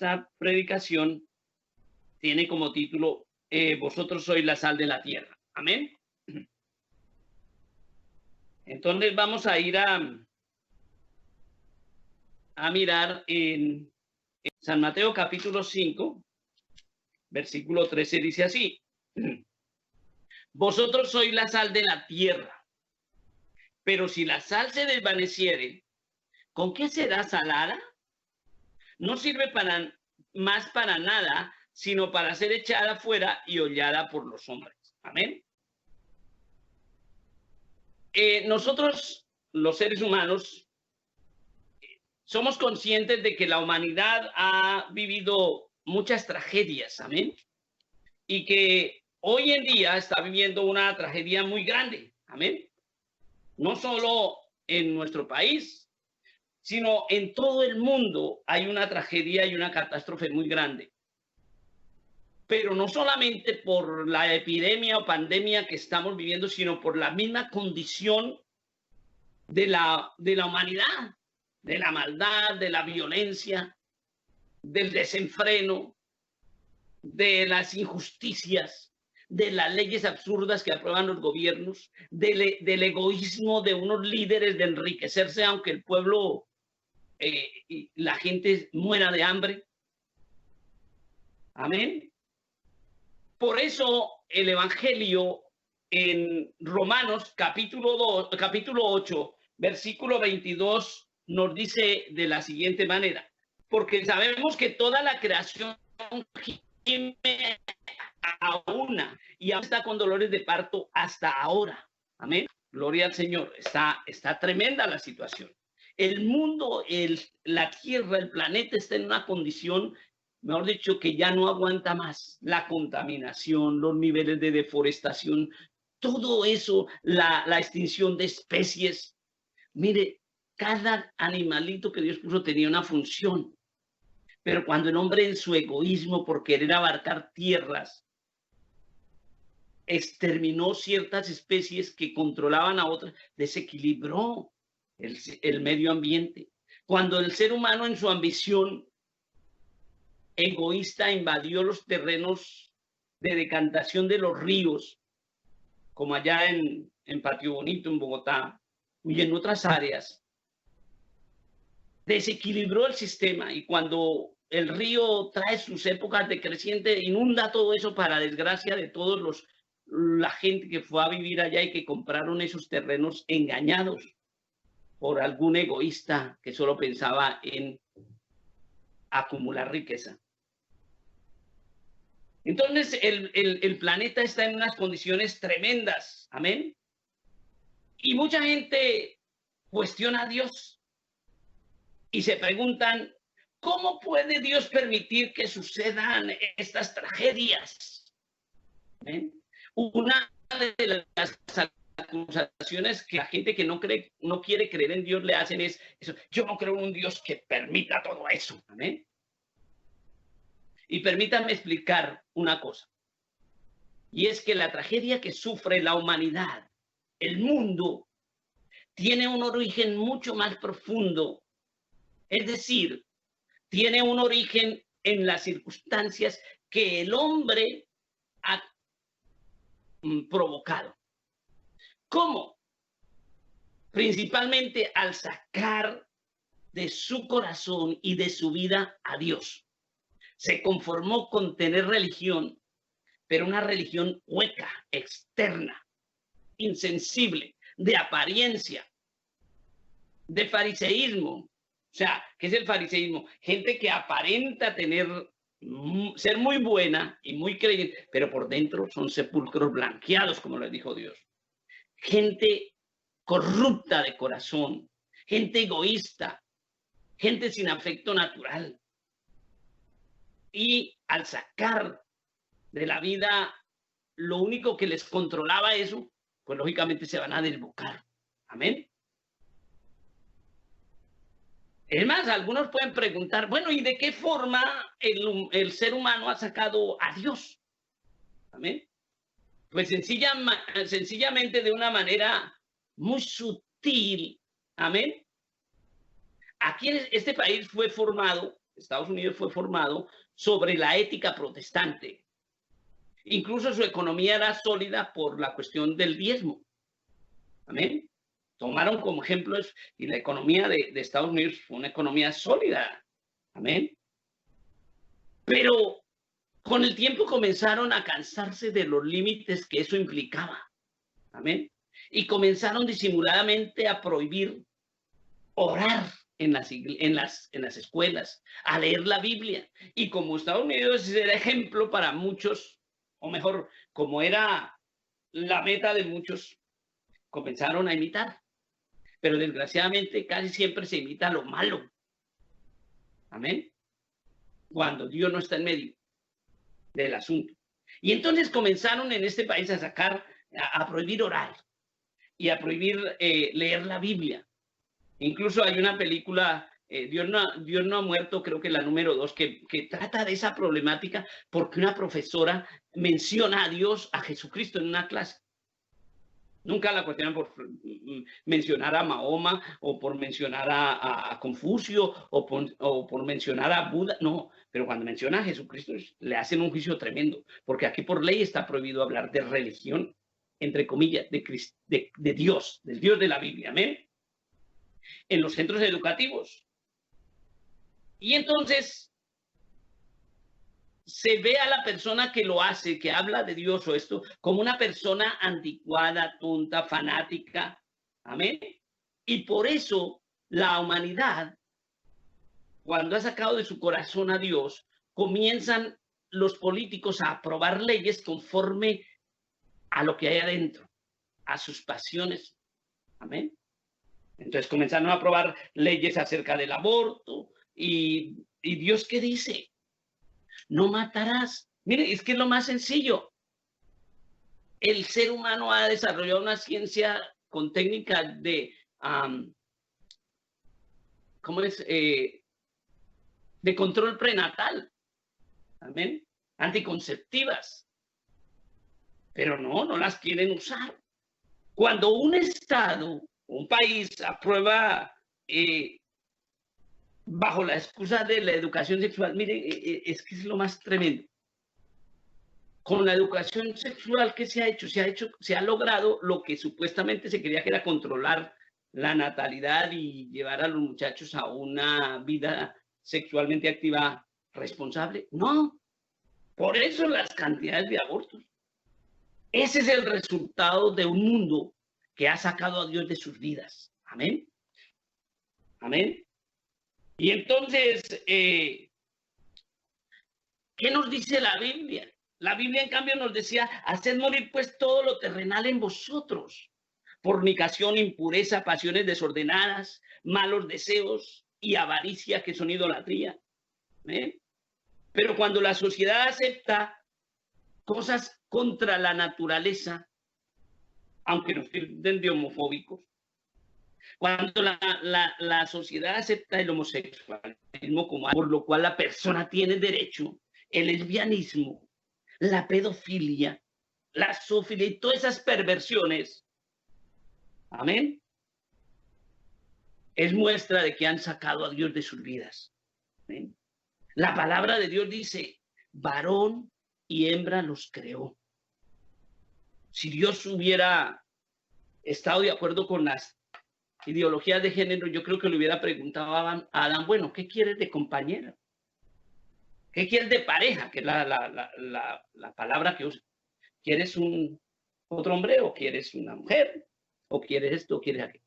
esta predicación tiene como título, vosotros sois la sal de la tierra. Amén. Entonces vamos a ir a mirar en San Mateo capítulo 5, versículo 13, dice así. Vosotros sois la sal de la tierra, pero si la sal se desvaneciere, ¿con qué será salada? No sirve más para nada, sino para ser echada fuera y hollada por los hombres. Amén. Nosotros, los seres humanos, somos conscientes de que la humanidad ha vivido muchas tragedias, amén, y que hoy en día está viviendo una tragedia muy grande, amén, no solo en nuestro país, sino en todo el mundo hay una tragedia y una catástrofe muy grande. Pero no solamente por la epidemia o pandemia que estamos viviendo, sino por la misma condición de la humanidad, de la maldad, de la violencia, del desenfreno, de las injusticias, de las leyes absurdas que aprueban los gobiernos, del egoísmo de unos líderes de enriquecerse aunque el pueblo y la gente muera de hambre. Amén. Por eso el Evangelio en Romanos capítulo 8, versículo 22 nos dice de la siguiente manera, porque sabemos que toda la creación gime a una y aún está con dolores de parto hasta ahora. Amén. Gloria al Señor. Está tremenda la situación. El mundo, la tierra, el planeta está en una condición, mejor dicho, que ya no aguanta más. La contaminación, los niveles de deforestación, todo eso, la extinción de especies. Mire, cada animalito que Dios puso tenía una función. Pero cuando el hombre en su egoísmo por querer abarcar tierras, exterminó ciertas especies que controlaban a otras, desequilibró el medio ambiente. Cuando el ser humano en su ambición egoísta invadió los terrenos de decantación de los ríos, como allá en Patio Bonito, en Bogotá, y en otras áreas, desequilibró el sistema, y cuando el río trae sus épocas de creciente, inunda todo eso para desgracia de todos la gente que fue a vivir allá y que compraron esos terrenos engañados por algún egoísta que solo pensaba en acumular riqueza. Entonces el planeta está en unas condiciones tremendas, amén. Y mucha gente cuestiona a Dios y se preguntan, ¿cómo puede Dios permitir que sucedan estas tragedias? ¿Amén? Una de las acusaciones que la gente que no quiere creer en Dios le hacen es eso: yo no creo en un Dios que permita todo eso. ¿Amén? Y permítanme explicar una cosa, y es que la tragedia que sufre la humanidad, el mundo, tiene un origen mucho más profundo, es decir, tiene un origen en las circunstancias que el hombre ha provocado. ¿Cómo? Principalmente al sacar de su corazón y de su vida a Dios. Se conformó con tener religión, pero una religión hueca, externa, insensible, de apariencia, de fariseísmo. O sea, ¿qué es el fariseísmo? Gente que aparenta ser muy buena y muy creyente, pero por dentro son sepulcros blanqueados, como les dijo Dios. Gente corrupta de corazón, gente egoísta, gente sin afecto natural. Y al sacar de la vida lo único que les controlaba eso, pues lógicamente se van a desbocar. Amén. Es más, algunos pueden preguntar, bueno, ¿y de qué forma el ser humano ha sacado a Dios? Amén. Pues sencillamente de una manera muy sutil. Amén. Aquí en este país fue formado, Estados Unidos fue formado sobre la ética protestante. Incluso su economía era sólida por la cuestión del diezmo. Amén. Tomaron como ejemplos y la economía de Estados Unidos fue una economía sólida. Amén. Pero con el tiempo comenzaron a cansarse de los límites que eso implicaba. Amén. Y comenzaron disimuladamente a prohibir orar en las escuelas, a leer la Biblia. Y como Estados Unidos era ejemplo para muchos, o mejor, como era la meta de muchos, comenzaron a imitar. Pero desgraciadamente casi siempre se imita lo malo. Amén. Cuando Dios no está en medio del asunto. Y entonces comenzaron en este país a sacar, a prohibir orar y a prohibir leer la Biblia. Incluso hay una película, Dios no ha muerto, creo que la número 2, que trata de esa problemática porque una profesora menciona a Dios, a Jesucristo en una clase. Nunca la cuestionan por mencionar a Mahoma o por mencionar a Confucio o por mencionar a Buda. No, pero cuando menciona a Jesucristo le hacen un juicio tremendo, porque aquí por ley está prohibido hablar de religión, entre comillas, de Dios, del Dios de la Biblia. Amén. En los centros educativos. Y entonces se ve a la persona que lo hace, que habla de Dios o esto, como una persona anticuada, tonta, fanática. Amén. Y por eso la humanidad, cuando ha sacado de su corazón a Dios, comienzan los políticos a aprobar leyes conforme a lo que hay adentro, a sus pasiones. Amén. Entonces comenzaron a aprobar leyes acerca del aborto. ¿Y Dios qué dice? No matarás. Mire, es que es lo más sencillo. El ser humano ha desarrollado una ciencia con técnicas de, ¿cómo es? De control prenatal. Amén. Anticonceptivas. Pero no las quieren usar. Cuando un Estado, un país aprueba bajo la excusa de la educación sexual, mire, es que es lo más tremendo. Con la educación sexual que se ha logrado lo que supuestamente se quería, que era controlar la natalidad y llevar a los muchachos a una vida sexualmente activa responsable. No, por eso las cantidades de abortos. Ese es el resultado de un mundo que ha sacado a Dios de sus vidas. Amén. Amén. Y entonces, ¿qué nos dice la Biblia? La Biblia, en cambio, nos decía, haced morir pues todo lo terrenal en vosotros. Fornicación, impureza, pasiones desordenadas, malos deseos y avaricia, que son idolatría. Pero cuando la sociedad acepta cosas contra la naturaleza, aunque nos tilden de homofóbicos, cuando la sociedad acepta el homosexualismo como algo por lo cual la persona tiene derecho, el lesbianismo, la pedofilia, la zoofilia y todas esas perversiones, amén, es muestra de que han sacado a Dios de sus vidas. ¿Amén? La palabra de Dios dice, varón y hembra los creó. Si Dios hubiera estado de acuerdo con las ideologías de género, yo creo que le hubiera preguntado a Adán, bueno, ¿qué quieres de compañera? ¿Qué quieres de pareja? Que es la palabra que usa. ¿Quieres otro hombre o quieres una mujer? ¿O quieres esto o quieres aquello?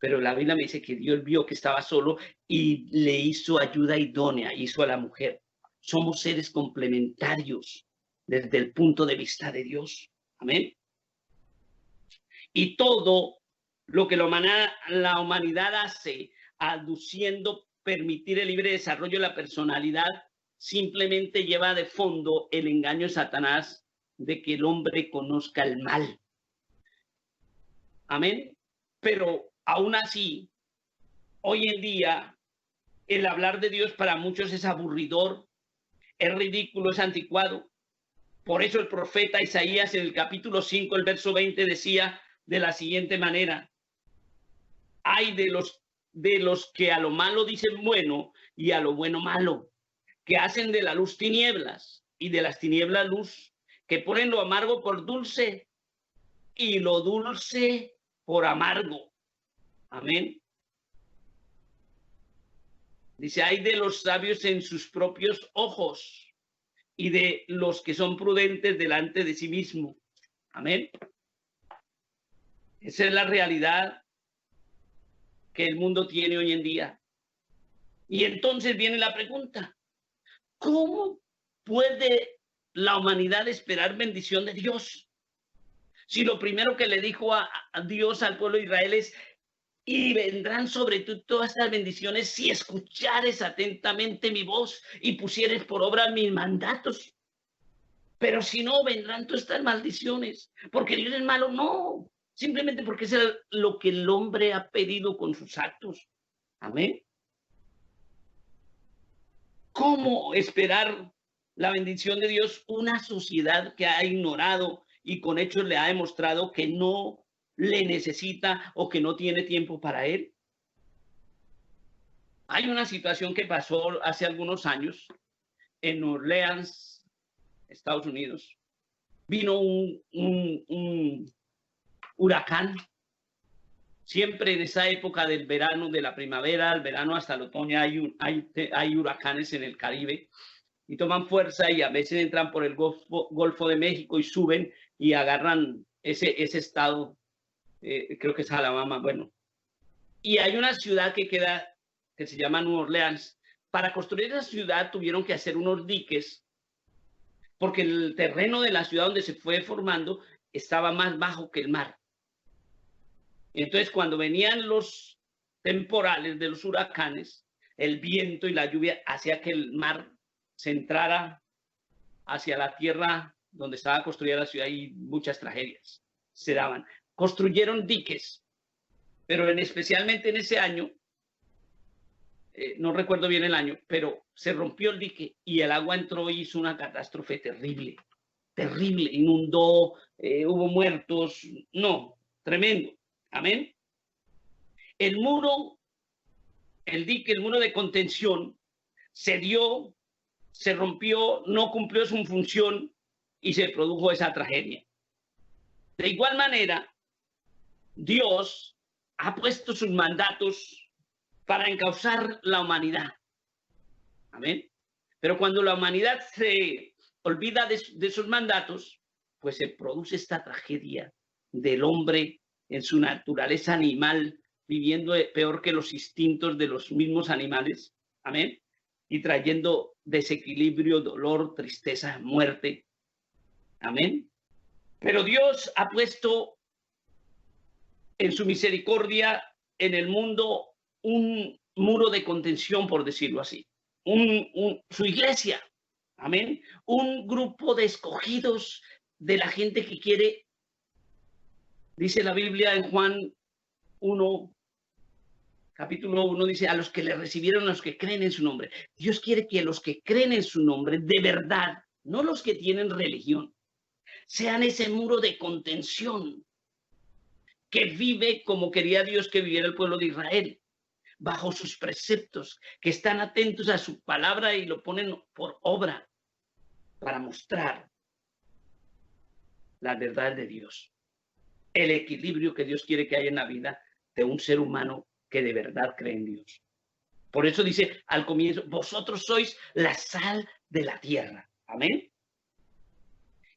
Pero la Biblia me dice que Dios vio que estaba solo y le hizo ayuda idónea, hizo a la mujer. Somos seres complementarios desde el punto de vista de Dios. Amén. Y todo lo que la humanidad hace, aduciendo permitir el libre desarrollo de la personalidad, simplemente lleva de fondo el engaño de Satanás de que el hombre conozca el mal. Amén. Pero aún así, hoy en día, el hablar de Dios para muchos es aburridor, es ridículo, es anticuado. Por eso el profeta Isaías en el capítulo 5, el verso 20 decía de la siguiente manera: ay de los de los que a lo malo dicen bueno y a lo bueno malo, que hacen de la luz tinieblas y de las tinieblas luz, que ponen lo amargo por dulce y lo dulce por amargo. Amén. Dice, hay de los sabios en sus propios ojos y de los que son prudentes delante de sí mismo. Amén. Esa es la realidad que el mundo tiene hoy en día. Y entonces viene la pregunta, ¿cómo puede la humanidad esperar bendición de Dios? Si lo primero que le dijo a Dios al pueblo de Israel es, y vendrán sobre tú todas estas bendiciones si escuchares atentamente mi voz y pusieres por obra mis mandatos. Pero si no, vendrán todas estas maldiciones. Porque Dios es malo, no. Simplemente porque es lo que el hombre ha pedido con sus actos. Amén. ¿Cómo esperar la bendición de Dios? Una sociedad que ha ignorado y con hechos le ha demostrado que no le necesita o que no tiene tiempo para él. Hay una situación que pasó hace algunos años en Orleans, Estados Unidos. Vino un huracán. Siempre en esa época del verano, de la primavera al verano hasta el otoño, hay huracanes en el Caribe y toman fuerza y a veces entran por el Golfo de México y suben y agarran ese estado. Creo que es Alabama, bueno. Y hay una ciudad que se llama Nueva Orleans. Para construir esa ciudad tuvieron que hacer unos diques, porque el terreno de la ciudad donde se fue formando estaba más bajo que el mar. Entonces, cuando venían los temporales de los huracanes, el viento y la lluvia hacía que el mar se entrara hacia la tierra donde estaba construida la ciudad y muchas tragedias se daban. Construyeron diques, pero especialmente en ese año, no recuerdo bien el año, pero se rompió el dique y el agua entró y hizo una catástrofe terrible, terrible, inundó, hubo muertos, no, tremendo. Amén. El muro, el dique, el muro de contención se dio, se rompió, no cumplió su función y se produjo esa tragedia. De igual manera, Dios ha puesto sus mandatos para encauzar la humanidad. Amén. Pero cuando la humanidad se olvida de sus mandatos, pues se produce esta tragedia del hombre en su naturaleza animal, viviendo peor que los instintos de los mismos animales. Amén. Y trayendo desequilibrio, dolor, tristeza, muerte. Amén. Pero Dios ha puesto en su misericordia en el mundo un muro de contención, por decirlo así. Su iglesia. Amén. Un grupo de escogidos de la gente que quiere, dice la Biblia en Juan 1, capítulo 1, dice, a los que le recibieron, a los que creen en su nombre. Dios quiere que los que creen en su nombre, de verdad, no los que tienen religión, sean ese muro de contención que vive como quería Dios que viviera el pueblo de Israel, bajo sus preceptos, que están atentos a su palabra y lo ponen por obra para mostrar las verdades de Dios, el equilibrio que Dios quiere que haya en la vida de un ser humano que de verdad cree en Dios. Por eso dice al comienzo, vosotros sois la sal de la tierra. Amén.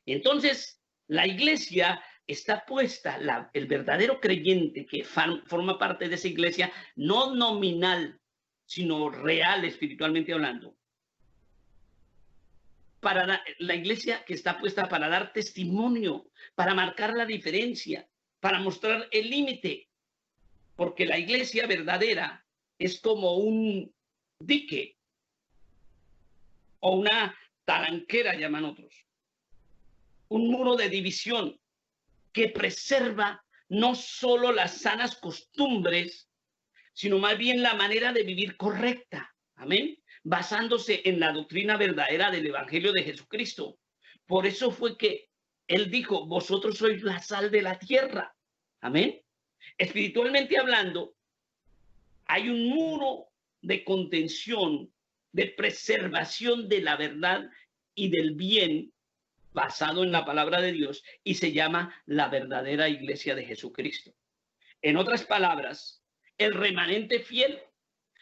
Entonces, la iglesia está puesta, el verdadero creyente que forma parte de esa iglesia, no nominal, sino real, espiritualmente hablando. Para la iglesia que está puesta para dar testimonio, para marcar la diferencia, para mostrar el límite. Porque la iglesia verdadera es como un dique o una talanquera, llaman otros. Un muro de división que preserva no solo las sanas costumbres, sino más bien la manera de vivir correcta. Amén. Basándose en la doctrina verdadera del Evangelio de Jesucristo. Por eso fue que él dijo, vosotros sois la sal de la tierra. Amén. Espiritualmente hablando, Hay un muro de contención, de preservación de la verdad y del bien basado en la palabra de Dios y se llama la verdadera iglesia de Jesucristo. En otras palabras, el remanente fiel,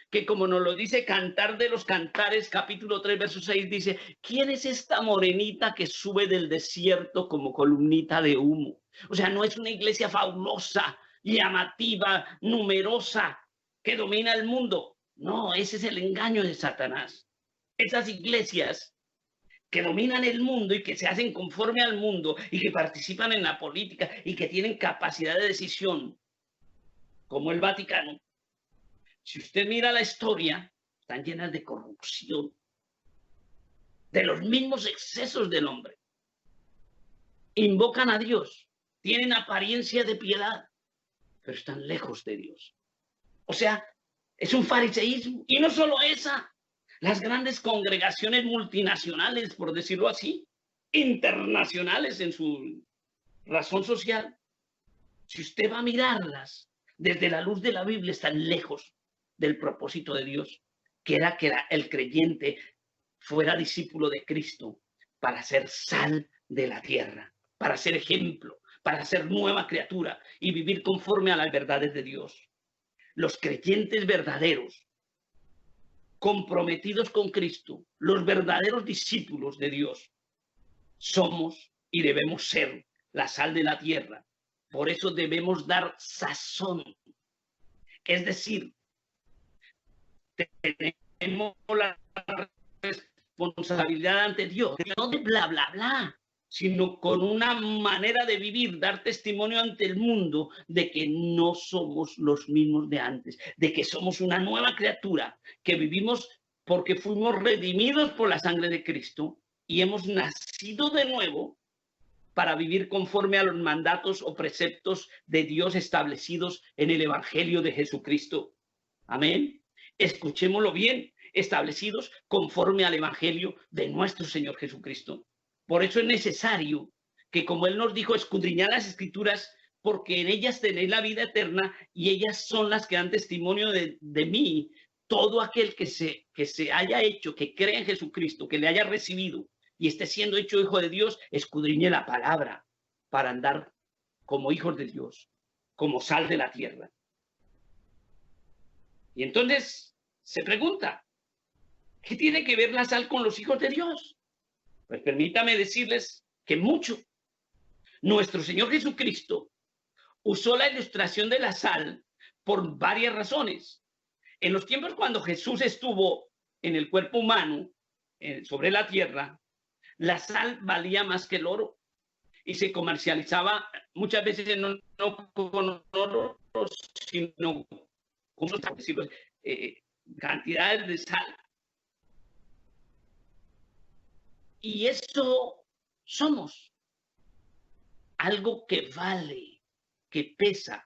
que como nos lo dice Cantar de los Cantares, capítulo 3, verso 6, dice, ¿quién es esta morenita que sube del desierto como columnita de humo? O sea, no es una iglesia fabulosa, llamativa, numerosa, que domina el mundo. No, ese es el engaño de Satanás. Esas iglesias que dominan el mundo y que se hacen conforme al mundo y que participan en la política y que tienen capacidad de decisión, como el Vaticano, si usted mira la historia, están llenas de corrupción, de los mismos excesos del hombre. Invocan a Dios, tienen apariencia de piedad, pero están lejos de Dios. O sea, es un fariseísmo. Y no solo esa, las grandes congregaciones multinacionales, por decirlo así, internacionales en su razón social, si usted va a mirarlas desde la luz de la Biblia, están lejos del propósito de Dios, que era que el creyente fuera discípulo de Cristo para ser sal de la tierra, para ser ejemplo, para ser nueva criatura y vivir conforme a las verdades de Dios. Los creyentes verdaderos, comprometidos con Cristo, los verdaderos discípulos de Dios, somos y debemos ser la sal de la tierra. Por eso debemos dar sazón. Es decir, tenemos la responsabilidad ante Dios, no de bla, bla, bla, sino con una manera de vivir, dar testimonio ante el mundo de que no somos los mismos de antes, de que somos una nueva criatura, que vivimos porque fuimos redimidos por la sangre de Cristo y hemos nacido de nuevo para vivir conforme a los mandatos o preceptos de Dios establecidos en el Evangelio de Jesucristo. Amén. Escuchémoslo bien, establecidos conforme al Evangelio de nuestro Señor Jesucristo. Por eso es necesario que, como Él nos dijo, escudriñad las Escrituras, porque en ellas tenéis la vida eterna y ellas son las que dan testimonio de mí. Todo aquel que se haya hecho, que cree en Jesucristo, que le haya recibido y esté siendo hecho hijo de Dios, escudriñe la palabra para andar como hijos de Dios, como sal de la tierra. Y entonces se pregunta, ¿qué tiene que ver la sal con los hijos de Dios? Pues permítame decirles que mucho. Nuestro Señor Jesucristo usó la ilustración de la sal por varias razones. En los tiempos cuando Jesús estuvo en el cuerpo humano, sobre la tierra, la sal valía más que el oro y se comercializaba muchas veces no con oro, sino con cantidades de sal. Y eso somos, algo que vale, que pesa,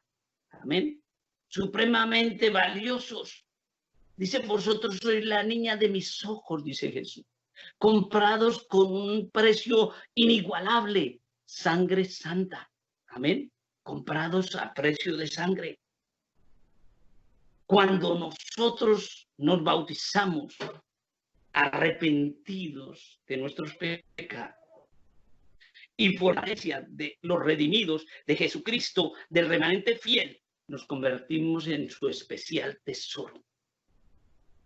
amén, supremamente valiosos. Dice, vosotros sois la niña de mis ojos, dice Jesús, comprados con un precio inigualable, sangre santa, amén, comprados a precio de sangre. Cuando nosotros nos bautizamos arrepentidos de nuestros pecados y por la gracia de los redimidos de Jesucristo, del remanente fiel, nos convertimos en su especial tesoro,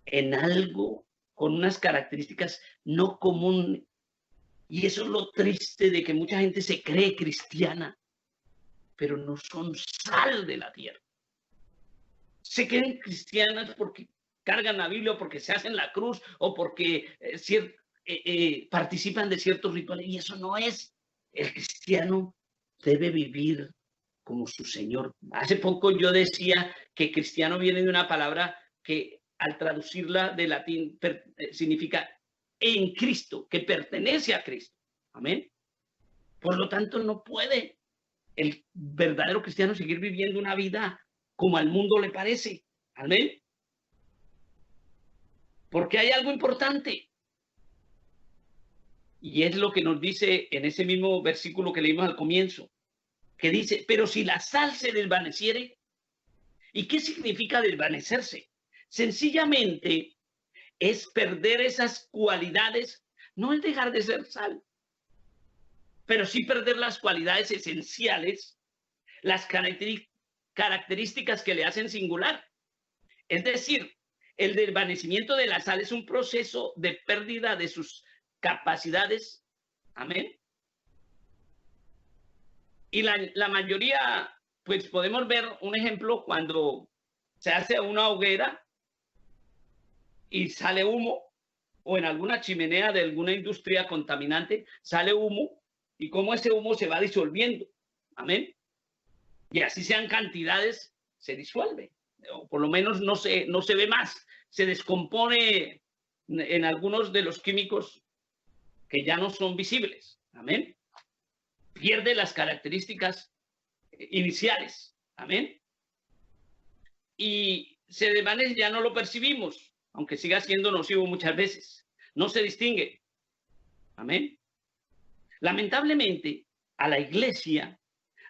en algo con unas características no comunes. Y eso es lo triste de que mucha gente se cree cristiana, pero no son sal de la tierra. Se creen cristianas porque cargan la Biblia, o porque se hacen la cruz, o porque participan de ciertos rituales. Y eso no es. El cristiano debe vivir como su Señor. Hace poco yo decía que cristiano viene de una palabra que al traducirla de latín significa en Cristo, que pertenece a Cristo. Amén. Por lo tanto, no puede el verdadero cristiano seguir viviendo una vida como al mundo le parece. Amén. Porque hay algo importante. Y es lo que nos dice en ese mismo versículo que leímos al comienzo, que dice, pero si la sal se desvaneciere, ¿Y qué significa desvanecerse? Sencillamente es perder esas cualidades, no es dejar de ser sal, pero sí perder las cualidades esenciales, las características que le hacen singular. Es decir, el desvanecimiento de la sal es un proceso de pérdida de sus capacidades. Amén. Y la mayoría, pues podemos ver un ejemplo cuando se hace una hoguera y sale humo, o en alguna chimenea de alguna industria contaminante sale humo, y cómo ese humo se va disolviendo. Amén. Y así sean cantidades, se disuelve, o por lo menos no se ve más, se descompone en algunos de los químicos que ya no son visibles. Amén. Pierde las características iniciales. Amén. Y se desvanece, ya no lo percibimos, aunque siga siendo nocivo muchas veces. No se distingue. Amén. Lamentablemente, a la iglesia,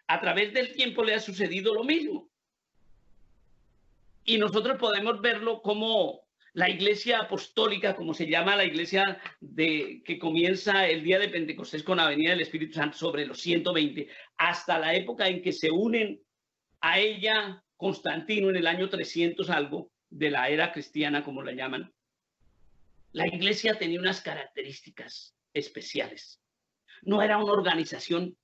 a través del tiempo le ha sucedido lo mismo. Y nosotros podemos verlo como la iglesia apostólica, como se llama la iglesia que comienza el día de Pentecostés con la venida del Espíritu Santo sobre los 120, hasta la época en que se unen a ella Constantino en el año 300 algo de la era cristiana, como la llaman. La iglesia tenía unas características especiales. No era una organización,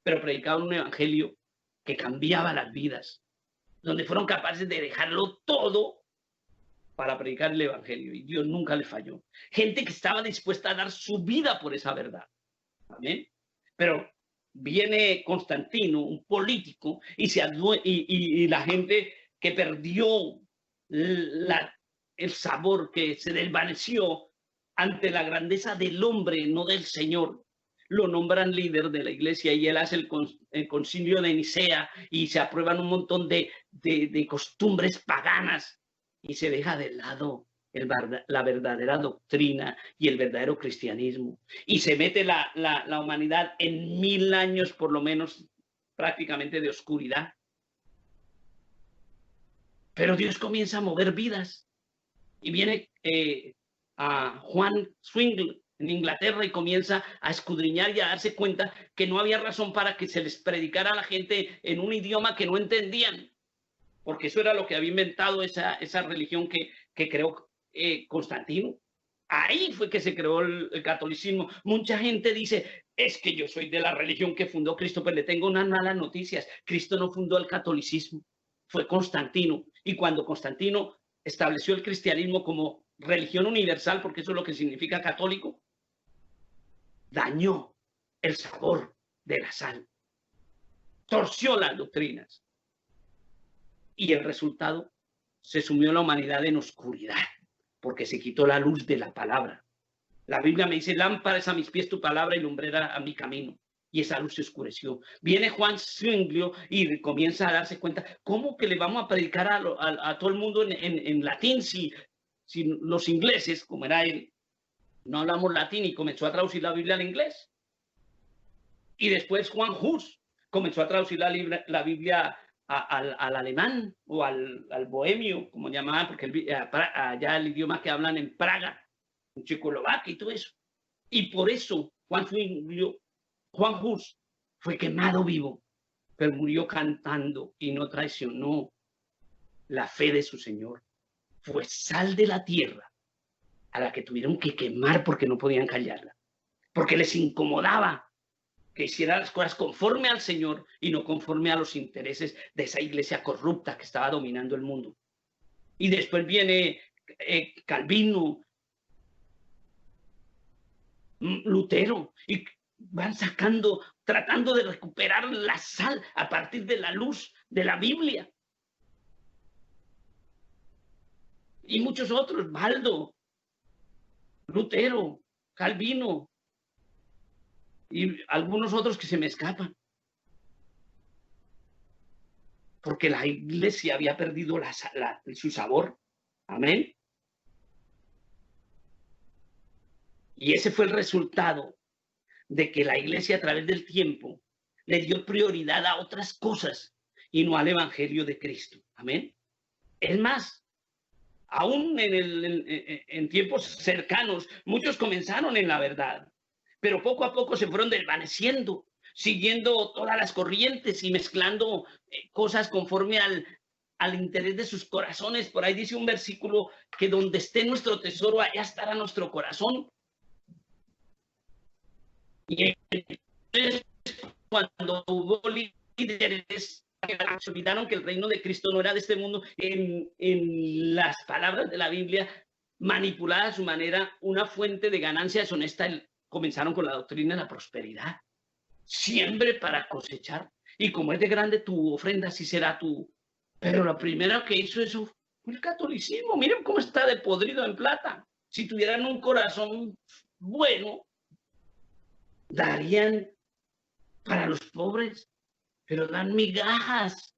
pero predicaba un evangelio que cambiaba las vidas, donde fueron capaces de dejarlo todo para predicar el evangelio, y Dios nunca les falló. Gente que estaba dispuesta a dar su vida por esa verdad. Amén. Pero viene Constantino, un político, y la gente que perdió el sabor, que se desvaneció ante la grandeza del hombre, no del Señor, lo nombran líder de la iglesia, y él hace el concilio de Nicea, y se aprueban un montón de costumbres paganas, y se deja de lado la verdadera doctrina y el verdadero cristianismo, y se mete la humanidad en 1000 años por lo menos prácticamente de oscuridad. Pero Dios comienza a mover vidas, y viene a Juan Zwingli en Inglaterra, y comienza a escudriñar y a darse cuenta que no había razón para que se les predicara a la gente en un idioma que no entendían, porque eso era lo que había inventado esa religión que creó Constantino. Ahí fue que se creó el catolicismo. Mucha gente dice, es que yo soy de la religión que fundó Cristo, pero le tengo unas malas noticias. Cristo no fundó el catolicismo, fue Constantino. Y cuando Constantino estableció el cristianismo como religión universal, porque eso es lo que significa católico, dañó el sabor de la sal, torció las doctrinas, y el resultado, se sumió la humanidad en oscuridad, porque se quitó la luz de la palabra. La Biblia me dice, lámpara es a mis pies tu palabra y lumbrera a mi camino. Y esa luz se oscureció. Viene Juan Zwingli y comienza a darse cuenta, ¿cómo que le vamos a predicar a todo el mundo en latín si los ingleses, como era él, no hablamos latín? Y comenzó a traducir la Biblia al inglés. Y después Juan Hus comenzó a traducir la Biblia al alemán o al bohemio, como llamaban, porque allá el idioma que hablan en Praga, en Checoslovaquia y todo eso. Y por eso Juan Hus fue quemado vivo, pero murió cantando y no traicionó la fe de su Señor. Fue sal de la tierra a la que tuvieron que quemar porque no podían callarla, porque les incomodaba que hiciera las cosas conforme al Señor y no conforme a los intereses de esa iglesia corrupta que estaba dominando el mundo. Y después viene Calvino, Lutero, y van tratando de recuperar la sal a partir de la luz de la Biblia. Y muchos otros, Baldo, Lutero, Calvino, y algunos otros que se me escapan, porque la iglesia había perdido su sabor. Amén. Y ese fue el resultado de que la iglesia a través del tiempo le dio prioridad a otras cosas y no al evangelio de Cristo. Amén. Es más, aún en tiempos cercanos, muchos comenzaron en la verdad, pero poco a poco se fueron desvaneciendo, siguiendo todas las corrientes y mezclando cosas conforme al interés de sus corazones. Por ahí dice un versículo que donde esté nuestro tesoro, allá estará nuestro corazón. Y entonces, cuando hubo líderes que se olvidaron que el reino de Cristo no era de este mundo, en las palabras de la Biblia, manipulada a su manera, una fuente de ganancia deshonesta, comenzaron con la doctrina de la prosperidad. Siembre para cosechar, y como es de grande tu ofrenda, así será tu. Pero la primera que hizo eso fue el catolicismo. Miren cómo está de podrido en plata. Si tuvieran un corazón bueno, darían para los pobres, pero dan migajas.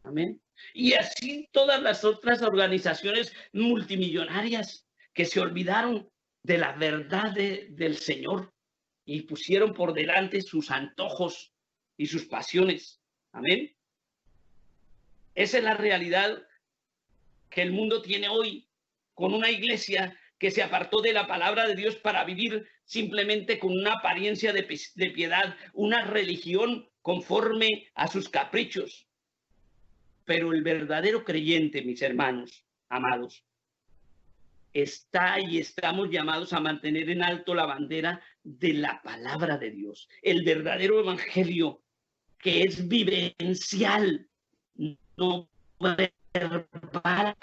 Amén. Y así todas las otras organizaciones multimillonarias que se olvidaron de la verdad del Señor y pusieron por delante sus antojos y sus pasiones. Amén. Esa es la realidad que el mundo tiene hoy, con una iglesia que se apartó de la palabra de Dios para vivir simplemente con una apariencia de piedad, una religión conforme a sus caprichos. Pero el verdadero creyente, mis hermanos amados, está y estamos llamados a mantener en alto la bandera de la palabra de Dios, el verdadero evangelio que es vivencial, no verbal,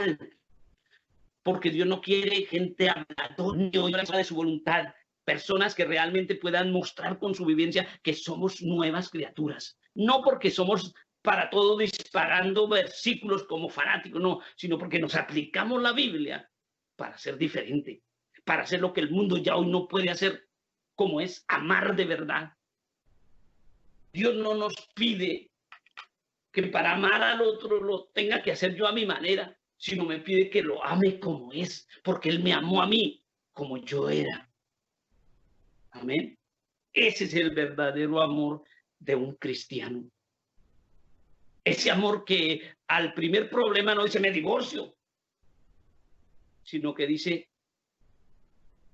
porque Dios no quiere gente habladora de su voluntad, personas que realmente puedan mostrar con su vivencia que somos nuevas criaturas, no porque somos para todo disparando versículos como fanáticos, no, sino porque nos aplicamos la Biblia para ser diferente, para hacer lo que el mundo ya hoy no puede hacer, como es amar de verdad. Dios no nos pide que para amar al otro lo tenga que hacer yo a mi manera, sino me pide que lo ame como es, porque Él me amó a mí como yo era. Amén. Ese es el verdadero amor de un cristiano. Ese amor que al primer problema no dice me divorcio, sino que dice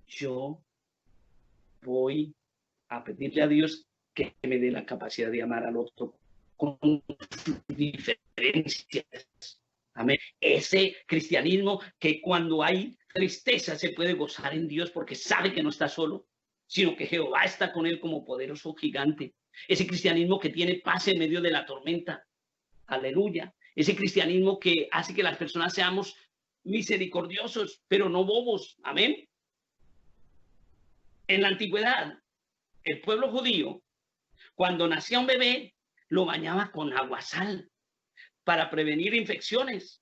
yo voy a pedirle a Dios que me dé la capacidad de amar al otro con diferencias. Amén. Ese cristianismo que cuando hay tristeza se puede gozar en Dios porque sabe que no está solo, sino que Jehová está con él como poderoso gigante. Ese cristianismo que tiene paz en medio de la tormenta. Aleluya. Ese cristianismo que hace que las personas seamos misericordiosos, pero no bobos. Amén. En la antigüedad, el pueblo judío, cuando nacía un bebé, lo bañaba con aguasal para prevenir infecciones.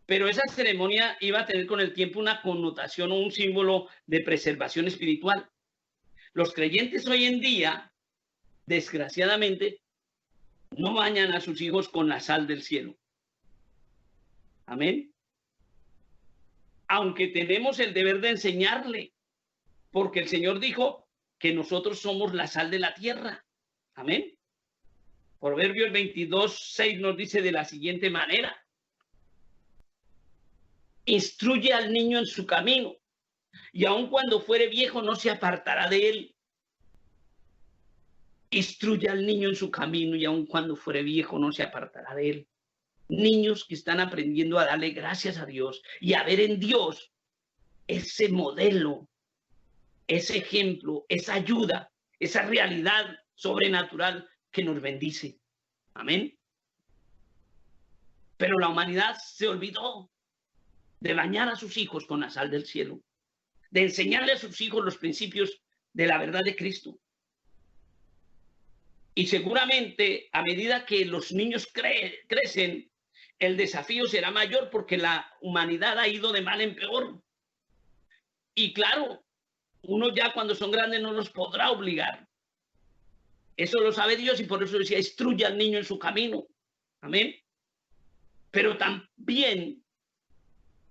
Pero esa ceremonia iba a tener con el tiempo una connotación o un símbolo de preservación espiritual. Los creyentes hoy en día, desgraciadamente, no bañan a sus hijos con la sal del cielo. Amén. Aunque tenemos el deber de enseñarle, porque el Señor dijo que nosotros somos la sal de la tierra. Amén. Proverbios 22:6 nos dice de la siguiente manera: instruye al niño en su camino, y aun cuando fuere viejo no se apartará de él. Instruye al niño en su camino, y aun cuando fuere viejo no se apartará de él. Niños que están aprendiendo a darle gracias a Dios y a ver en Dios ese modelo, ese ejemplo, esa ayuda, esa realidad sobrenatural que nos bendice. Amén. Pero la humanidad se olvidó de bañar a sus hijos con la sal del cielo, de enseñarle a sus hijos los principios de la verdad de Cristo. Y seguramente a medida que los niños crecen, el desafío será mayor porque la humanidad ha ido de mal en peor. Y claro, uno ya cuando son grandes no los podrá obligar. Eso lo sabe Dios y por eso decía, instruye al niño en su camino. Amén. Pero también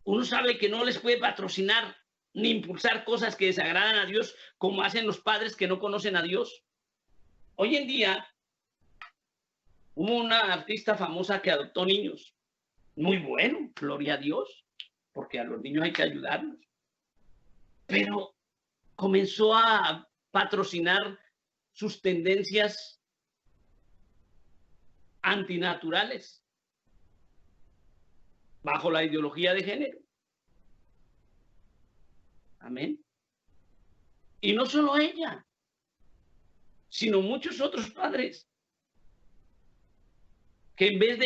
uno sabe que no les puede patrocinar ni impulsar cosas que desagradan a Dios como hacen los padres que no conocen a Dios. Hoy en día, Hubo una artista famosa que adoptó niños. Muy bueno, gloria a Dios, porque a los niños hay que ayudarlos. Pero comenzó a patrocinar sus tendencias antinaturales bajo la ideología de género. Amén. Y no solo ella, sino muchos otros padres que en vez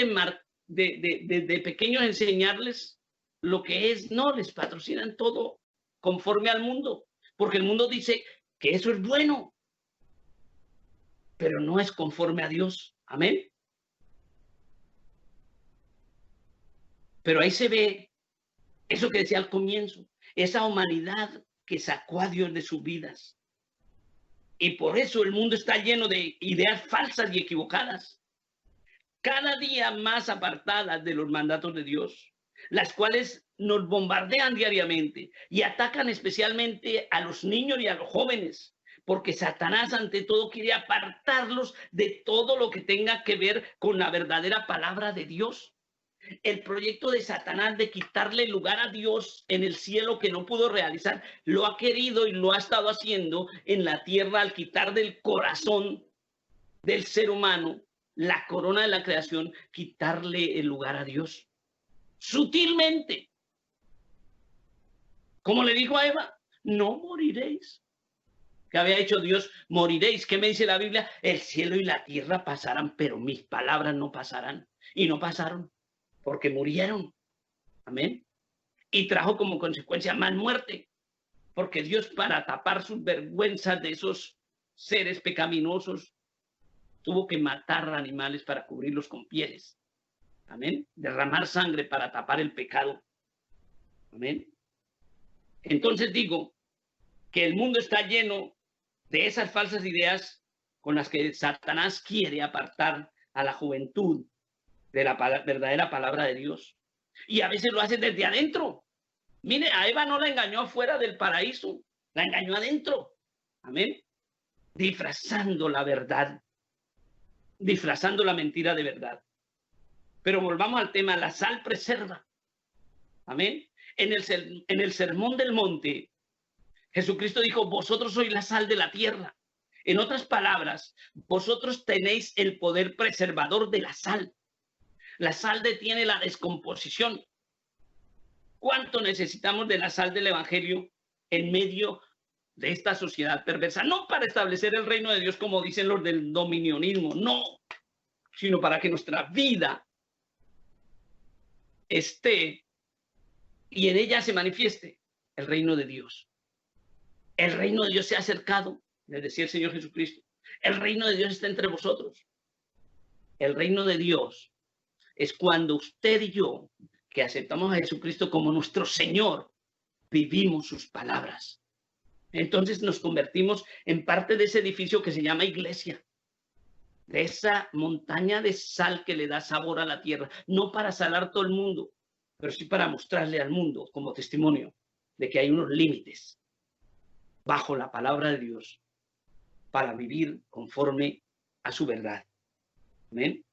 de pequeños enseñarles lo que es, no, les patrocinan todo conforme al mundo, porque el mundo dice que eso es bueno, pero no es conforme a Dios. Amén. Pero ahí se ve eso que decía al comienzo, esa humanidad que sacó a Dios de sus vidas. Y por eso el mundo está lleno de ideas falsas y equivocadas, cada día más apartadas de los mandatos de Dios, las cuales nos bombardean diariamente y atacan especialmente a los niños y a los jóvenes, porque Satanás ante todo quiere apartarlos de todo lo que tenga que ver con la verdadera palabra de Dios. El proyecto de Satanás de quitarle lugar a Dios en el cielo que no pudo realizar, lo ha querido y lo ha estado haciendo en la tierra al quitar del corazón del ser humano la corona de la creación, quitarle el lugar a Dios. Sutilmente. Como le dijo a Eva, no moriréis. ¿Qué había hecho Dios? Moriréis. ¿Qué me dice la Biblia? El cielo y la tierra pasarán, pero mis palabras no pasarán. Y no pasaron, porque murieron. Amén. Y trajo como consecuencia más muerte, porque Dios, para tapar sus vergüenzas de esos seres pecaminosos, tuvo que matar animales para cubrirlos con pieles. Amén. Derramar sangre para tapar el pecado. Amén. Entonces digo que el mundo está lleno de esas falsas ideas con las que Satanás quiere apartar a la juventud de la verdadera palabra de Dios. Y a veces lo hace desde adentro. Mire, a Eva no la engañó afuera del paraíso, la engañó adentro. Amén. Disfrazando la verdad, disfrazando la mentira de verdad. Pero volvamos al tema, la sal preserva. Amén. En el sermón del monte, Jesucristo dijo, vosotros sois la sal de la tierra. En otras palabras, vosotros tenéis el poder preservador de la sal. La sal detiene la descomposición. ¿Cuánto necesitamos de la sal del evangelio en medio de esta sociedad perversa? No para establecer el reino de Dios como dicen los del dominionismo, no, sino para que nuestra vida esté y en ella se manifieste el reino de Dios. El reino de Dios se ha acercado, les decía el Señor Jesucristo. El reino de Dios está entre vosotros. El reino de Dios es cuando usted y yo, que aceptamos a Jesucristo como nuestro Señor, vivimos sus palabras. Entonces nos convertimos en parte de ese edificio que se llama iglesia, de esa montaña de sal que le da sabor a la tierra, no para salar todo el mundo, pero sí para mostrarle al mundo como testimonio de que hay unos límites bajo la palabra de Dios para vivir conforme a su verdad. ¿Amén?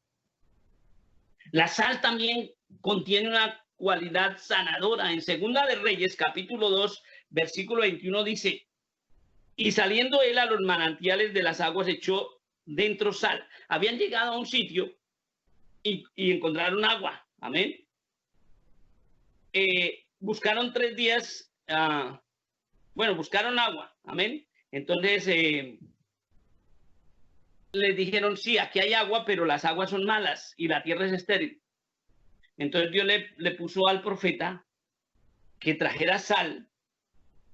La sal también contiene una cualidad sanadora. En Segunda de Reyes, capítulo 2, versículo 21 dice, y saliendo él a los manantiales de las aguas, echó dentro sal. Habían llegado a un sitio y encontraron agua. Amén. Buscaron 3 días, buscaron agua. Amén. Entonces les dijeron, sí, aquí hay agua, pero las aguas son malas y la tierra es estéril. Entonces Dios le puso al profeta que trajera sal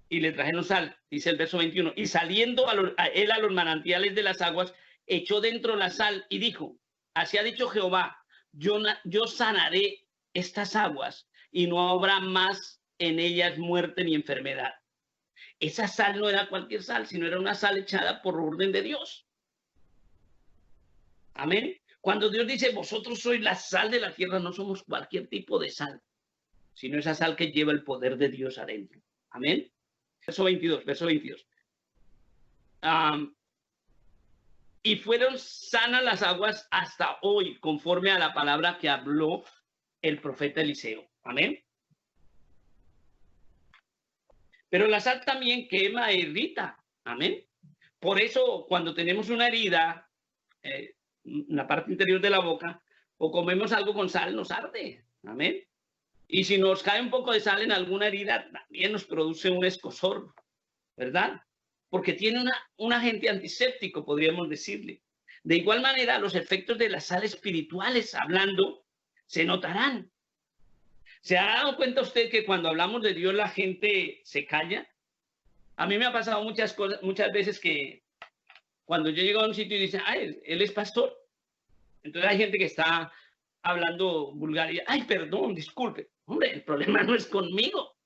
y le trajeron sal, dice el verso 21. Y saliendo él a los manantiales de las aguas, echó dentro la sal y dijo, así ha dicho Jehová, yo sanaré estas aguas y no habrá más en ellas muerte ni enfermedad. Esa sal no era cualquier sal, sino era una sal echada por orden de Dios. Amén. Cuando Dios dice, vosotros sois la sal de la tierra, no somos cualquier tipo de sal, sino esa sal que lleva el poder de Dios adentro. Amén. Verso 22. y fueron sanas las aguas hasta hoy, conforme a la palabra que habló el profeta Eliseo. Amén. Pero la sal también quema e irrita. Amén. Por eso, cuando tenemos una herida en la parte interior de la boca, o comemos algo con sal, nos arde. Amén. Y si nos cae un poco de sal en alguna herida, también nos produce un escozor, ¿verdad? Porque tiene un agente antiséptico, podríamos decirle. De igual manera, los efectos de la sal espirituales, hablando, se notarán. ¿Se ha dado cuenta usted que cuando hablamos de Dios la gente se calla? A mí me ha pasado muchas veces que cuando yo llego a un sitio y dicen, ay, él es pastor. Entonces hay gente que está hablando vulgar y, ay, perdón, disculpe. Hombre, el problema no es conmigo,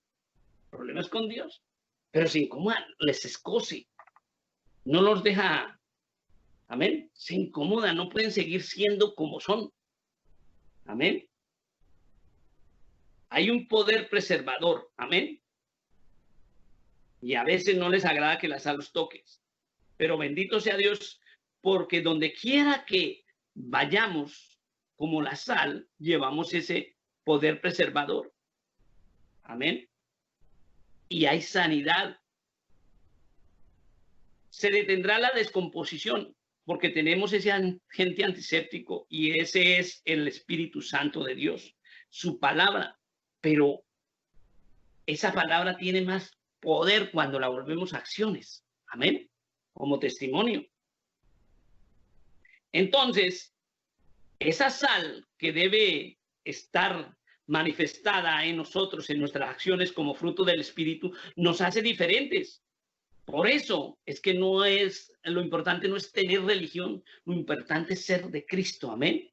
el problema es con Dios. Pero si incomoda, les escoce, no los deja, amén, se incomoda, no pueden seguir siendo como son. Amén. Hay un poder preservador, amén. Y a veces no les agrada que la sal los toques. Pero bendito sea Dios, porque donde quiera que vayamos, como la sal, llevamos ese poder preservador. Amén. Y hay sanidad. Se detendrá la descomposición, porque tenemos ese agente antiséptico y ese es el Espíritu Santo de Dios, su palabra. Pero esa palabra tiene más poder cuando la volvemos a acciones. Amén. Como testimonio. Entonces, esa sal que debe estar manifestada en nosotros, en nuestras acciones como fruto del Espíritu, nos hace diferentes. Por eso es que no es, lo importante no es tener religión, lo importante es ser de Cristo. Amén.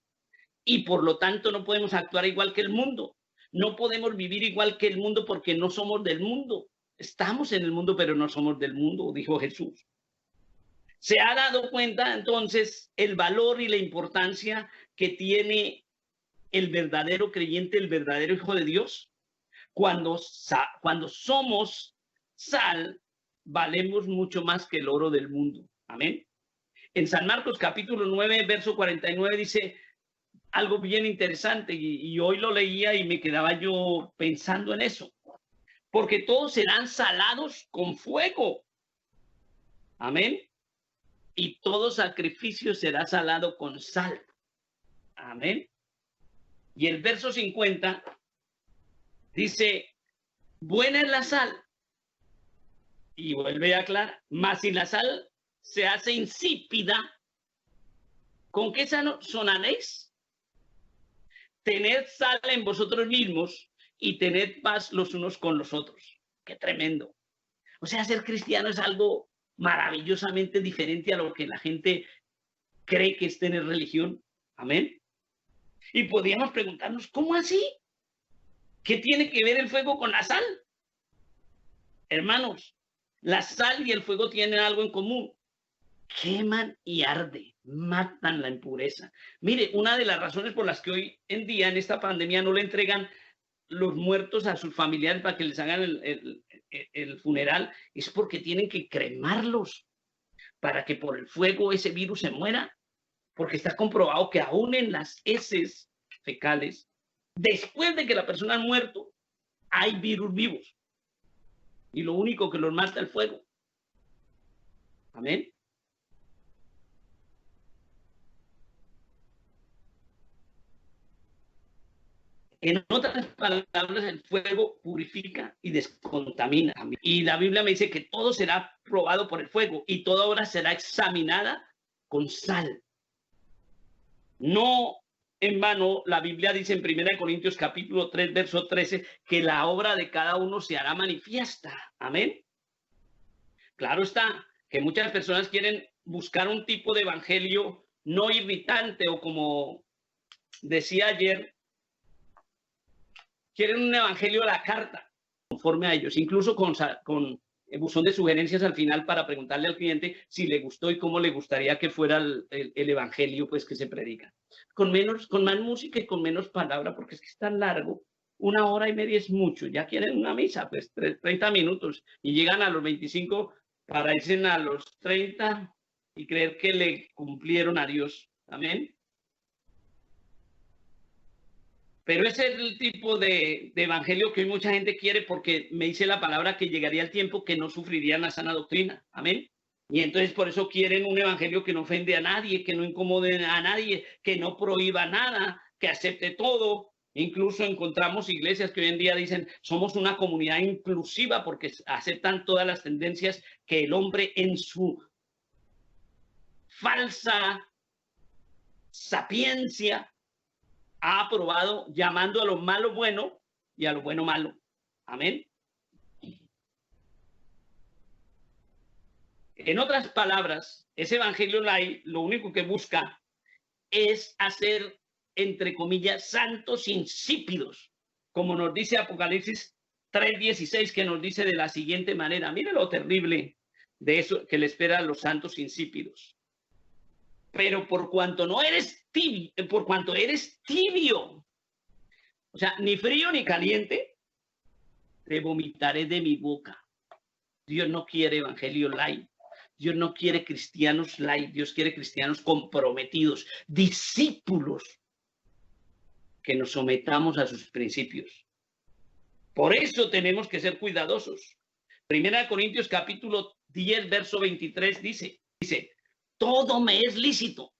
Y por lo tanto no podemos actuar igual que el mundo. No podemos vivir igual que el mundo porque no somos del mundo. Estamos en el mundo, pero no somos del mundo, dijo Jesús. Se ha dado cuenta entonces el valor y la importancia que tiene el verdadero creyente, el verdadero hijo de Dios. Cuando somos sal, valemos mucho más que el oro del mundo. Amén. En San Marcos capítulo 9, verso 49 dice algo bien interesante y hoy lo leía y me quedaba yo pensando en eso. Porque todos serán salados con fuego. Amén. Y todo sacrificio será salado con sal. Amén. Y el verso 50 dice, buena es la sal. Y vuelve a aclarar, mas si la sal se hace insípida, ¿con qué sonaréis? Tened sal en vosotros mismos y tened paz los unos con los otros. Qué tremendo. O sea, ser cristiano es algo maravillosamente diferente a lo que la gente cree que es tener religión. Amén. Y podríamos preguntarnos, ¿cómo así? ¿Qué tiene que ver el fuego con la sal? Hermanos, la sal y el fuego tienen algo en común. Queman y arde, matan la impureza. Mire, una de las razones por las que hoy en día en esta pandemia no le entregan los muertos a sus familiares para que les hagan el funeral es porque tienen que cremarlos para que por el fuego ese virus se muera. Porque está comprobado que aún en las heces fecales, después de que la persona ha muerto, hay virus vivos. Y lo único que los mata es el fuego. Amén. En otras palabras, el fuego purifica y descontamina. Y la Biblia me dice que todo será probado por el fuego y toda obra será examinada con sal. No en vano, la Biblia dice en 1 Corintios capítulo 3, verso 13, que la obra de cada uno se hará manifiesta. Amén. Claro está que muchas personas quieren buscar un tipo de evangelio no irritante o como decía ayer, quieren un evangelio a la carta, conforme a ellos, incluso con buzón de sugerencias al final para preguntarle al cliente si le gustó y cómo le gustaría que fuera el evangelio pues que se predica. Con más música y con menos palabra, porque es que es tan largo, 1 hora y media es mucho. Ya quieren una misa, pues 30 minutos y llegan a los 25 para irse a los 30. y creer que le cumplieron a Dios. Amén. Pero ese es el tipo de evangelio que hoy mucha gente quiere, porque me dice la palabra que llegaría el tiempo que no sufrirían la sana doctrina. Amén. Y entonces por eso quieren un evangelio que no ofende a nadie, que no incomode a nadie, que no prohíba nada, que acepte todo. Incluso encontramos iglesias que hoy en día dicen, somos una comunidad inclusiva porque aceptan todas las tendencias que el hombre en su falsa sapiencia ha aprobado, llamando a lo malo bueno y a lo bueno malo. Amén. En otras palabras, ese evangelio light lo único que busca es hacer, entre comillas, santos insípidos, como nos dice Apocalipsis 3:16, que nos dice de la siguiente manera. Mire lo terrible de eso que le espera a los santos insípidos. Pero por cuanto no eres tibio, por cuanto eres tibio, o sea, ni frío ni caliente, te vomitaré de mi boca. Dios no quiere evangelio light. Dios no quiere cristianos light. Dios quiere cristianos comprometidos, discípulos, que nos sometamos a sus principios. Por eso tenemos que ser cuidadosos. Primera de Corintios capítulo 10, verso 23 dice, todo me es lícito.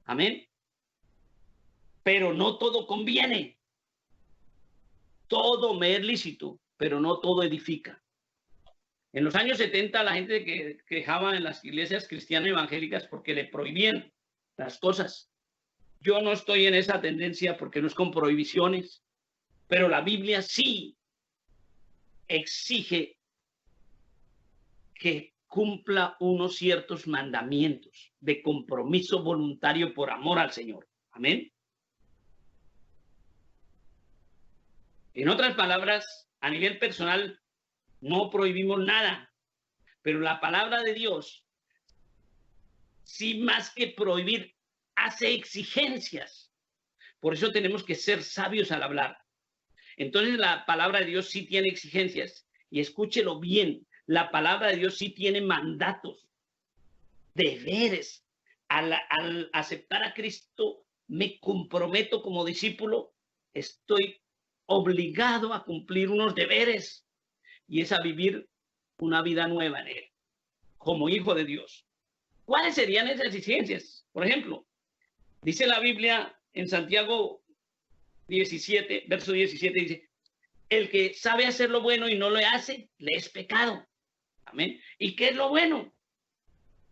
Amén. Pero no todo conviene. Todo me es lícito, pero no todo edifica. En los años 70 la gente que quejaba en las iglesias cristianas evangélicas porque le prohibían las cosas. Yo no estoy en esa tendencia porque no es con prohibiciones, pero la Biblia sí exige que cumpla unos ciertos mandamientos de compromiso voluntario por amor al Señor. Amén. En otras palabras, a nivel personal, no prohibimos nada, pero la palabra de Dios, sí, más que prohibir, hace exigencias. Por eso tenemos que ser sabios al hablar. Entonces la palabra de Dios sí tiene exigencias, y escúchelo bien. La palabra de Dios sí tiene mandatos, deberes. Al aceptar a Cristo, me comprometo como discípulo, estoy obligado a cumplir unos deberes, y es a vivir una vida nueva en Él, como hijo de Dios. ¿Cuáles serían esas exigencias? Por ejemplo, dice la Biblia en Santiago 17, verso 17, dice, el que sabe hacer lo bueno y no lo hace, le es pecado. Amén. ¿Y qué es lo bueno?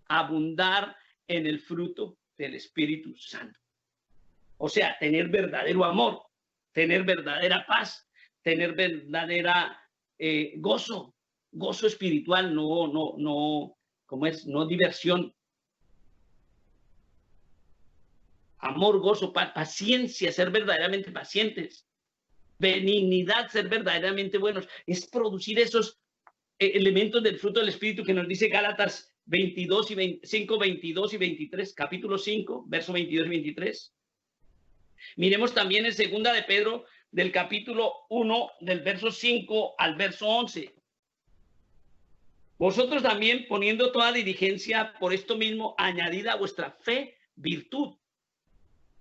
Abundar en el fruto del Espíritu Santo. O sea, tener verdadero amor, tener verdadera paz, tener verdadera gozo espiritual, ¿cómo es? No diversión. Amor, gozo, paciencia, ser verdaderamente pacientes. Benignidad, ser verdaderamente buenos. Es producir esos elementos del fruto del Espíritu que nos dice Gálatas 5, 22 y 23, capítulo 5, verso 22 y 23. Miremos también en segunda de Pedro, del capítulo 1, del verso 5 al verso 11. Vosotros también, poniendo toda diligencia por esto mismo, añadida a vuestra fe, virtud.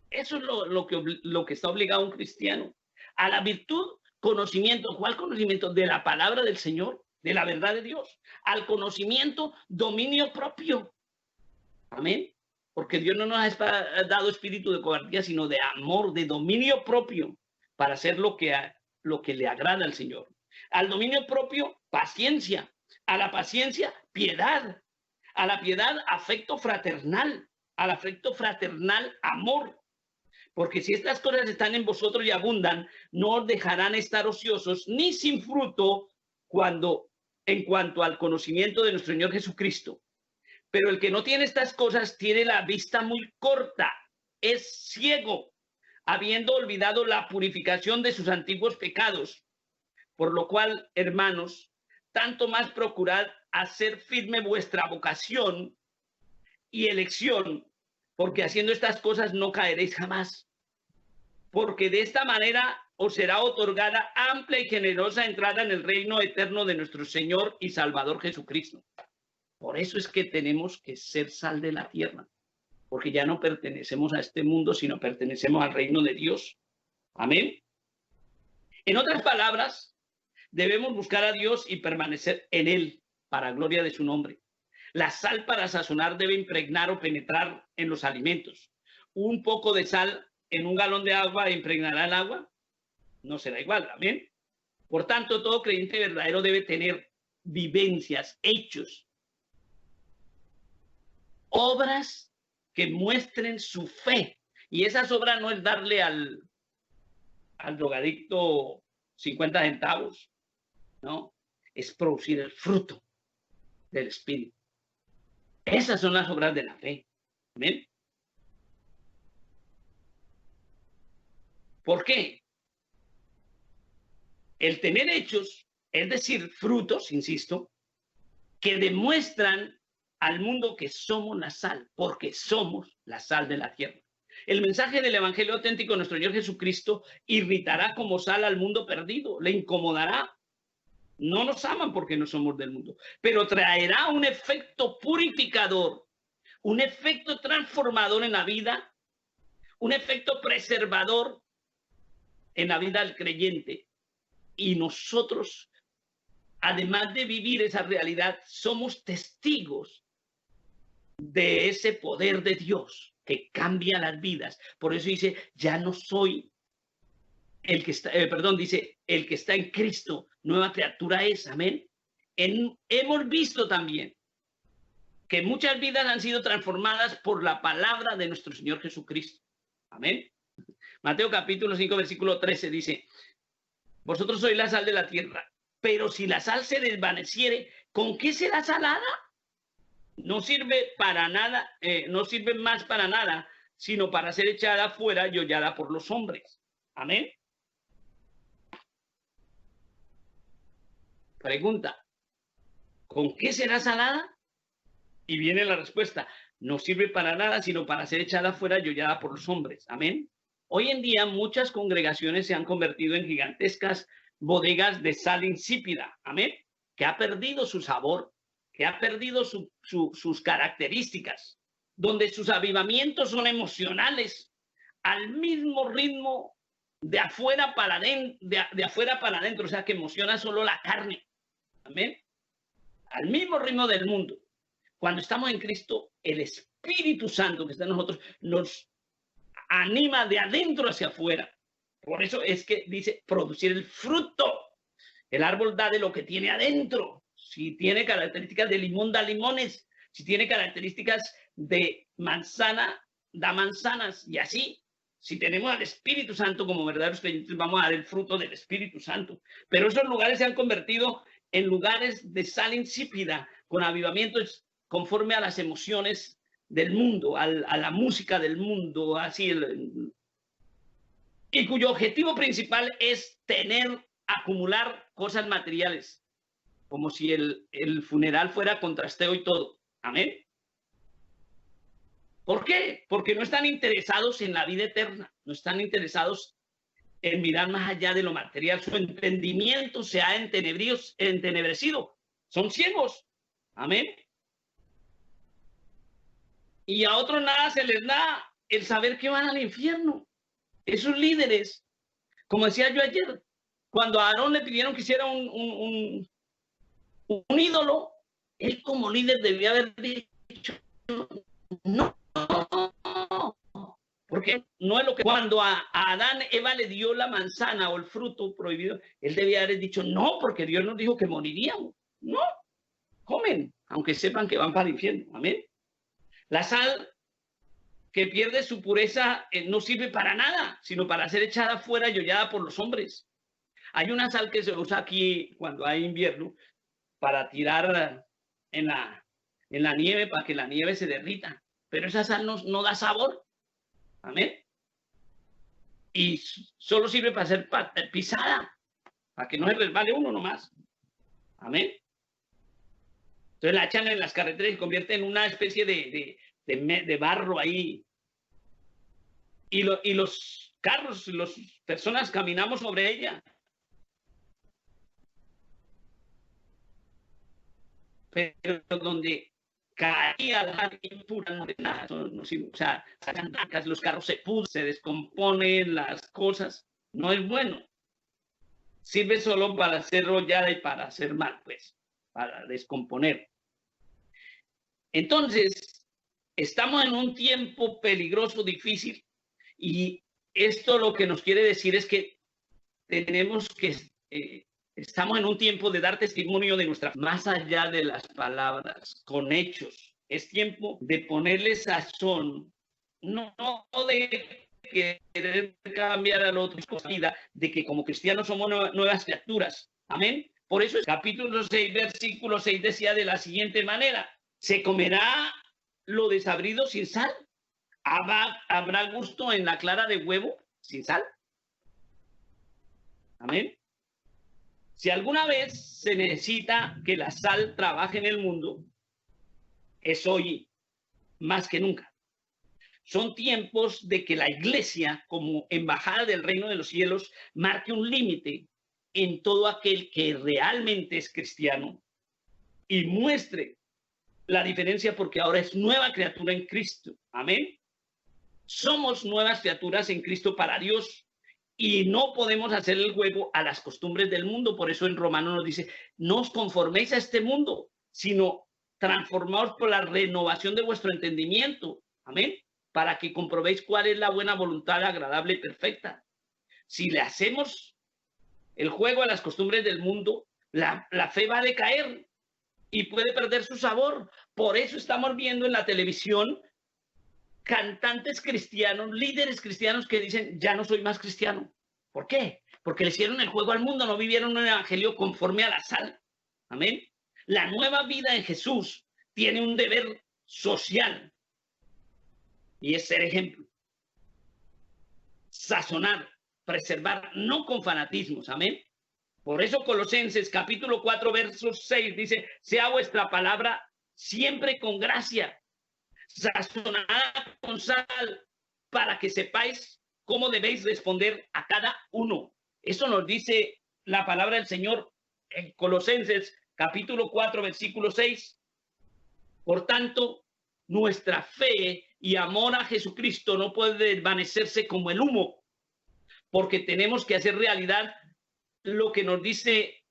Eso es lo que está obligado un cristiano. A la virtud, conocimiento. ¿Cuál conocimiento? De la palabra del Señor, de la verdad de Dios. Al conocimiento, dominio propio. Amén. Porque Dios no nos ha dado espíritu de cobardía, sino de amor, de dominio propio, para hacer lo que le agrada al Señor. Al dominio propio, paciencia. A la paciencia, piedad. A la piedad, afecto fraternal. Al afecto fraternal, amor. Porque si estas cosas están en vosotros y abundan, no os dejarán estar ociosos ni sin fruto en cuanto al conocimiento de nuestro Señor Jesucristo. Pero el que no tiene estas cosas tiene la vista muy corta, es ciego, habiendo olvidado la purificación de sus antiguos pecados. Por lo cual, hermanos, tanto más procurad hacer firme vuestra vocación y elección, porque haciendo estas cosas no caeréis jamás. Porque de esta manera os será otorgada amplia y generosa entrada en el reino eterno de nuestro Señor y Salvador Jesucristo. Por eso es que tenemos que ser sal de la tierra, porque ya no pertenecemos a este mundo, sino pertenecemos al reino de Dios. Amén. En otras palabras, debemos buscar a Dios y permanecer en Él para gloria de su nombre. La sal para sazonar debe impregnar o penetrar en los alimentos. Un poco de sal en un galón de agua impregnará el agua. No será igual. Amén. Por tanto, todo creyente verdadero debe tener vivencias, hechos, obras que muestren su fe. Y esas obras no es darle al drogadicto 50 centavos, ¿no? Es producir el fruto del Espíritu. Esas son las obras de la fe. ¿Amén? ¿Por qué? El tener hechos, es decir, frutos, insisto, que demuestran al mundo que somos la sal, porque somos la sal de la tierra. El mensaje del Evangelio auténtico de nuestro Señor Jesucristo irritará como sal al mundo perdido, le incomodará. No nos aman porque no somos del mundo, pero traerá un efecto purificador, un efecto transformador en la vida, un efecto preservador en la vida del creyente. Y nosotros, además de vivir esa realidad, somos testigos de ese poder de Dios que cambia las vidas. Por eso dice, ya no soy el que está, dice, el que está en Cristo, nueva criatura es, amén. Hemos visto también que muchas vidas han sido transformadas por la palabra de nuestro Señor Jesucristo, amén. Mateo capítulo 5, versículo 13 dice, vosotros sois la sal de la tierra, pero si la sal se desvaneciere, ¿con qué será salada? No sirve para nada, no sirve más para nada, sino para ser echada fuera y hollada por los hombres. Amén. Pregunta, ¿con qué será salada? Y viene la respuesta, no sirve para nada, sino para ser echada fuera y hollada por los hombres. Amén. Hoy en día muchas congregaciones se han convertido en gigantescas bodegas de sal insípida. Amén. Que ha perdido su sabor, que ha perdido sus características, donde sus avivamientos son emocionales, al mismo ritmo de afuera para adentro, de afuera para adentro, o sea que emociona solo la carne. Amén. Al mismo ritmo del mundo. Cuando estamos en Cristo, el Espíritu Santo que está en nosotros nos anima de adentro hacia afuera. Por eso es que dice producir el fruto. El árbol da de lo que tiene adentro. Si tiene características de limón, da limones. Si tiene características de manzana, da manzanas. Y así, si tenemos al Espíritu Santo como verdaderos creyentes, vamos a dar el fruto del Espíritu Santo. Pero esos lugares se han convertido en lugares de sal insípida, con avivamientos conforme a las emociones del mundo, a la música del mundo, así, y cuyo objetivo principal es acumular cosas materiales, como si el funeral fuera con trasteo y todo. Amén. ¿Por qué? Porque no están interesados en la vida eterna, no están interesados en mirar más allá de lo material. Su entendimiento se ha entenebrecido. Son ciegos. Amén. Y a otros nada se les da el saber que van al infierno. Esos líderes, como decía yo ayer, cuando a Aarón le pidieron que hiciera un ídolo, él como líder debía haber dicho, no, porque no es lo que cuando a Adán Eva le dio la manzana o el fruto prohibido, él debía haber dicho, no, porque Dios nos dijo que moriríamos. No, comen, aunque sepan que van para el infierno. Amén. La sal que pierde su pureza no sirve para nada, sino para ser echada fuera y hollada por los hombres. Hay una sal que se usa aquí cuando hay invierno para tirar en la nieve, para que la nieve se derrita. Pero esa sal no da sabor. Amén. Y solo sirve para ser pisada, para que no se resbale uno nomás. Amén. Entonces la echan en las carreteras y se convierte en una especie de barro ahí. Y los carros, las personas caminamos sobre ella. pero donde caía la impura, o sea, sacan vacas, los carros se pudren, se descomponen las cosas. No es bueno. Sirve solo para hacer rollada y para hacer mal, pues, para descomponer. Entonces, estamos en un tiempo peligroso, difícil, y esto lo que nos quiere decir es que tenemos que, estamos en un tiempo de dar testimonio de nuestra, más allá de las palabras, con hechos. Es tiempo de ponerle sazón, no de querer cambiar al otro, de que como cristianos somos nuevas criaturas. Amén. Por eso el capítulo 6, versículo 6 decía de la siguiente manera: ¿se comerá lo desabrido sin sal? ¿Habrá gusto en la clara de huevo sin sal? Amén. Si alguna vez se necesita que la sal trabaje en el mundo, es hoy más que nunca. Son tiempos de que la iglesia, como embajada del reino de los cielos, marque un límite en todo aquel que realmente es cristiano y muestre la diferencia, porque ahora es nueva criatura en Cristo. Amén. Somos nuevas criaturas en Cristo para Dios y no podemos hacer el juego a las costumbres del mundo. Por eso en Romanos nos dice: no os conforméis a este mundo, sino transformaos por la renovación de vuestro entendimiento. Amén. Para que comprobéis cuál es la buena voluntad, agradable y perfecta. Si le hacemos el juego a las costumbres del mundo, la fe va a decaer y puede perder su sabor. Por eso estamos viendo en la televisión cantantes cristianos, líderes cristianos que dicen: ya no soy más cristiano. ¿Por qué? Porque le hicieron el juego al mundo, no vivieron un evangelio conforme a la sal. Amén. La nueva vida en Jesús tiene un deber social y es ser ejemplo. Sazonar, preservar, no con fanatismos. Amén. Por eso Colosenses capítulo 4, versos 6 dice: sea vuestra palabra siempre con gracia, sazonada con sal, para que sepáis cómo debéis responder a cada uno. Eso nos dice la palabra del Señor en Colosenses capítulo 4, versículo 6. Por tanto, nuestra fe y amor a Jesucristo no puede desvanecerse como el humo, porque tenemos que hacer realidad lo que nos dice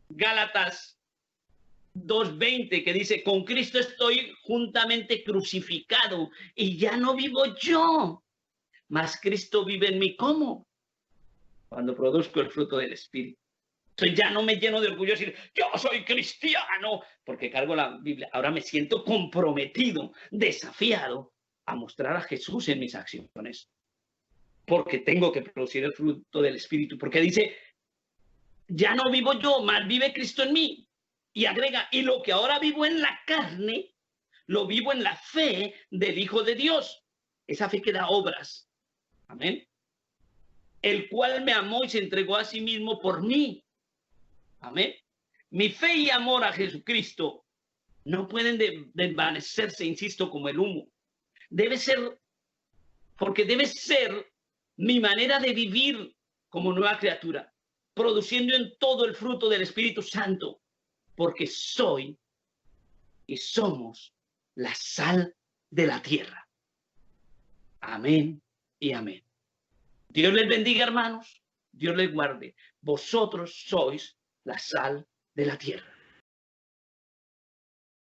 Gálatas 2:20, que dice: con Cristo estoy juntamente crucificado y ya no vivo yo, mas Cristo vive en mí. ¿Cómo? Cuando produzco el fruto del Espíritu. Entonces ya no me lleno de orgullo decir: yo soy cristiano, porque cargo la Biblia. Ahora me siento comprometido, desafiado a mostrar a Jesús en mis acciones, porque tengo que producir el fruto del Espíritu, porque dice: ya no vivo yo, mas vive Cristo en mí. Y agrega: y lo que ahora vivo en la carne, lo vivo en la fe del Hijo de Dios. Esa fe que da obras. Amén. El cual me amó y se entregó a sí mismo por mí. Amén. Mi fe y amor a Jesucristo no pueden desvanecerse, insisto, como el humo. Debe ser, porque debe ser mi manera de vivir como nueva criatura, produciendo en todo el fruto del Espíritu Santo, porque soy y somos la sal de la tierra. Amén y amén. Dios les bendiga, hermanos. Dios les guarde. Vosotros sois la sal de la tierra.